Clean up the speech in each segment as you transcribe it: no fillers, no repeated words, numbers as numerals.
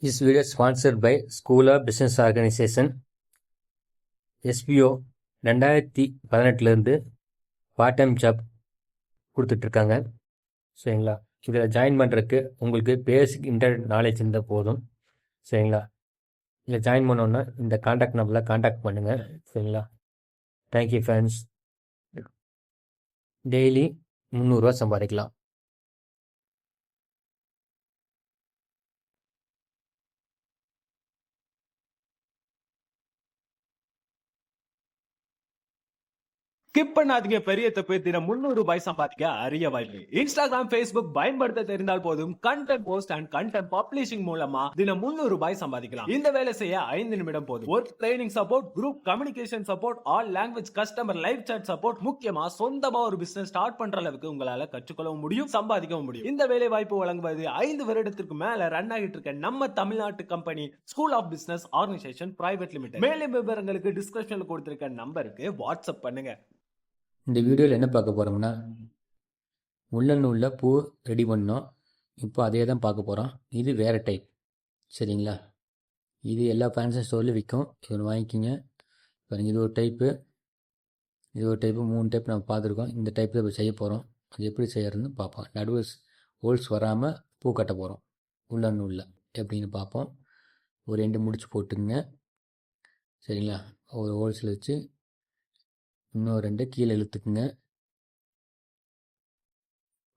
This video is sponsored by School of Business Organization. SBO 2018 part time job கொடுத்துட்ருக்காங்க. சரிங்களா, இதில் join பண்ணுறதுக்கு உங்களுக்கு பேசிக் இன்டர்நெட் நாலேஜ் இருந்தால் போதும். சரிங்களா, இதில் ஜாயின் பண்ணோன்னா இந்த காண்டாக்ட் நம்பரில் காண்டாக்ட் பண்ணுங்கள். சரிங்களா, தேங்க்யூ ஃப்ரெண்ட்ஸ். டெய்லி 300 சம்பாதிக்கலாம். ஸ்கிப் பண்ணாதீங்க. பெரிய தப்பு. தினம் 300 ரூபாய் சம்பாதிக்க அரிய வாய்ப்பு. இன்ஸ்டாகிராம், ஃபேஸ்புக் பயன்படுத்த தெரிந்தால் போதும். Content post and content publishing மூலமா தினம் 300 ரூபாய் சம்பாதிக்கலாம். இந்த வேலை செய்ய 5 நிமிடம் போதும். Work training support, group communication support, all language customer live chat support, முக்கியமா சொந்தமா ஒரு பிசினஸ் ஸ்டார்ட் பண்ற அளவுக்கு உங்களால கற்றுக்கொள்ளவும் முடியும், சம்பாதிக்கவும் முடியும். இந்த வேலை வாய்ப்பு வழங்குவது 5 வருடத்திற்கு மேல ரன் ஆகிட்டு இருக்க நம்ம தமிழ்நாட்டு company school of business organisation private limited. மேலும் விவரங்களுக்கு டிஸ்கிரிப்ஷன்ல கொடுத்திருக்க நம்பருக்கு வாட்ஸ்அப் பண்ணுங்க. இந்த வீடியோவில் என்ன பார்க்க போகிறோம்னா, உள்ளன் உள்ள பூ ரெடி பண்ணோம். இப்போ அதே தான் பார்க்க போகிறோம். இது வேறு டைப். சரிங்களா, இது எல்லா ஃபேன்சி ஸ்டோர்லையும் விற்கும். இது வாங்கிக்கிங்க. பாருங்கள், இது ஒரு டைப்பு, இது ஒரு டைப்பு, 3 டைப் நம்ம பார்த்துருக்கோம். இந்த டைப் தான் இப்போ செய்ய போகிறோம். அது எப்படி செய்யறதுன்னு பார்ப்போம். நடுவில் ஹோல்ஸ் வராமல் பூ கட்ட போகிறோம். உள்ளன் உள்ள எப்படின்னு பார்ப்போம். ஒரு 2 முடிச்சு போட்டுங்க. சரிங்களா, ஒரு ஹோல்ஸில் வச்சு இன்னும் 2 கீழே இழுத்துக்குங்க.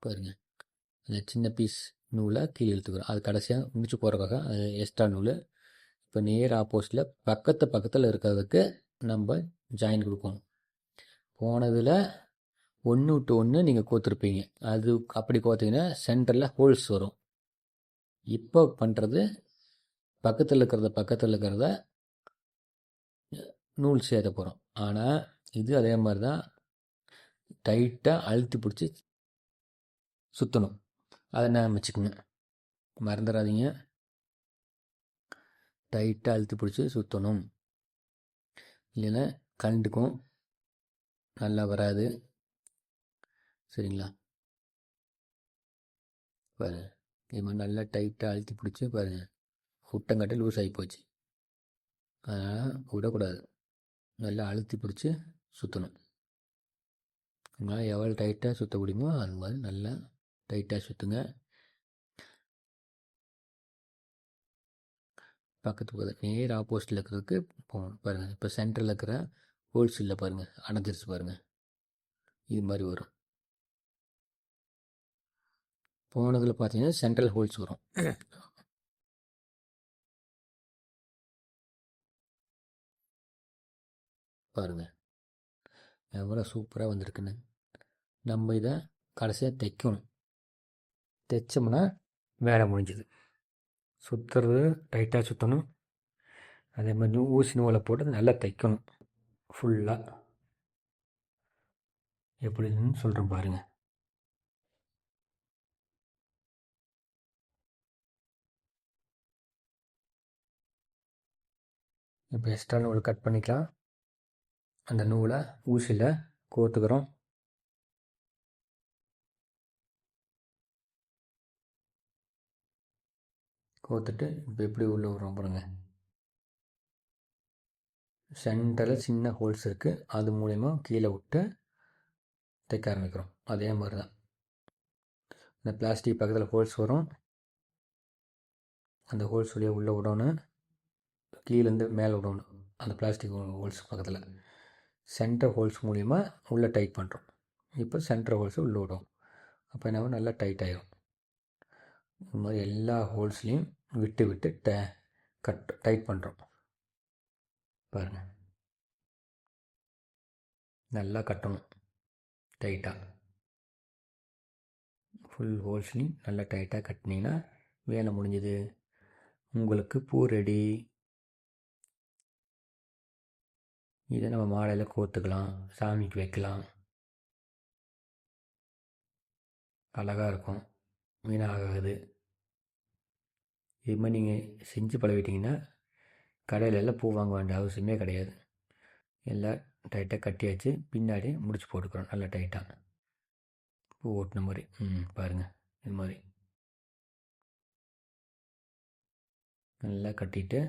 பாருங்கள், அந்த சின்ன பீஸ் நூலை கீழே இழுத்துக்கிறோம். அது கடைசியாக முடிச்சு போகிறக்காக அது எக்ஸ்ட்ரா நூல். இப்போ நேர் ஆப்போசிட்டில் பக்கத்தில் இருக்கிறதுக்கு நம்ம ஜாயின் கொடுக்கணும். போனதில் 1 விட்டு 1 நீங்கள் கோத்துருப்பீங்க. அது அப்படி கோத்திங்கன்னா சென்டரில் ஹோல்ஸ் வரும். இப்போ பண்ணுறது பக்கத்தில் இருக்கிறத நூல் சேர்த்த போகிறோம். ஆனால் இது அதே மாதிரி தான் டைட்டாக அழுத்தி பிடிச்சி சுற்றணும். அதை நான் வச்சுக்கோங்க, மறந்துடாதீங்க. டைட்டாக அழுத்தி பிடிச்சி சுற்றணும், இல்லைன்னா கண்டுக்கும் நல்லா வராது. சரிங்களா, பாருங்கள், இது மாதிரி நல்லா டைட்டாக அழுத்தி பிடிச்சி பாருங்கள், ஃபுட்டங்கட்ட லூஸ் ஆகி போச்சு. அதனால் விடக்கூடாது, நல்லா அழுத்தி பிடிச்சி சுற்றணும். உங்களால் எவ்வளோ டைட்டாக சுற்ற முடியுமோ அது மாதிரி நல்லா டைட்டாக சுற்றுங்க. பக்கத்து நேர் ஆப்போசிட்டில் இருக்கிறதுக்கு போகணும். பாருங்கள், இப்போ சென்டரில் இருக்கிற ஹோல்ஸ் இல்லை பாருங்கள், அணைஞ்சிருச்சு பாருங்கள். இது மாதிரி வரும். போனதில் பார்த்தீங்கன்னா சென்ட்ரல் ஹோல்ஸ் வரும். பாருங்கள் எவ்வளோ சூப்பராக வந்திருக்குன்னு. நம்ம இதை கடைசியாக தைக்கணும். தைச்சோம்னா வேலை முடிஞ்சுது. சுற்றுறது டைட்டாக சுற்றணும். அதே மாதிரி ஊசி நூலை போட்டு நல்லா தைக்கணும் ஃபுல்லாக. எப்படின்னு சொல்கிறேன் பாருங்கள். இப்போ எக்ஸ்ட்ரா நூல் கட் பண்ணிக்கலாம். அந்த நூலை ஊசியில் கோர்த்துக்கிறோம். கோர்த்துட்டு இப்போ எப்படி உள்ளே வரும் பாருங்கள். சென்டரில் சின்ன ஹோல்ஸ் இருக்குது, அது மூலயமா கீழே விட்டு தைக்க ஆரம்பிக்கிறோம். அதே மாதிரி தான் இந்த பிளாஸ்டிக் பக்கத்தில் ஹோல்ஸ் வரும். அந்த ஹோல்ஸ் வழியாக உள்ளே விடணும், கீழேருந்து மேலே விடணும். அந்த பிளாஸ்டிக் ஹோல்ஸ் பக்கத்தில் சென்டர் ஹோல்ஸ் மூலிமா உள்ளே டைட் பண்ணுறோம். இப்போ சென்டர் ஹோல்ஸை உள்ளே விடும். அப்போ என்ன நல்லா டைட் ஆகிடும். இந்த மாதிரி எல்லா ஹோல்ஸ்லேயும் விட்டு விட்டு டைட் பண்ணுறோம். பாருங்கள், நல்லா கட்டணும் டைட்டாக. ஃபுல் ஹோல்ஸ்லையும் நல்லா டைட்டாக கட்டினீங்கன்னா வேலை முடிஞ்சுது. உங்களுக்கு பூ ரெடி. இதை நம்ம மாலையில் கோர்த்துக்கலாம், சாமிக்கு வைக்கலாம், அழகாக இருக்கும், வீணாகாது. இது மாதிரி நீங்கள் செஞ்சு பழகிட்டிங்கன்னா கடையில் எல்லாம் பூ வாங்க வேண்டிய அவசியமே கிடையாது. எல்லாம் டைட்டாக கட்டியாச்சு. பின்னாடி முடிச்சு போட்டுக்கிறோம் நல்லா டைட்டாக பூ ஓட்டின மாதிரி. பாருங்கள், இது மாதிரி நல்லா கட்டிட்டு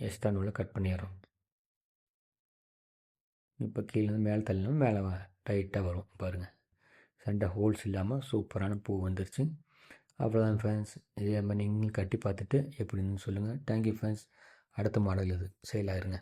எக்ஸ்ட்ரா நூலை கட் பண்ணிடுறோம். இப்போ கீழேருந்து மேலே தள்ளணும், மேலே டைட்டாக வரும் பாருங்கள். சண்டை ஹோல்ஸ் இல்லாமல் சூப்பரான பூ வந்துருச்சு. அவ்வளோதான் ஃப்ரெண்ட்ஸ். இதே மாதிரி நீங்களும் கட்டி பார்த்துட்டு எப்படின்னு சொல்லுங்கள். Thank you friends. அடுத்த மாடல் இது சேல் ஆயிருங்க.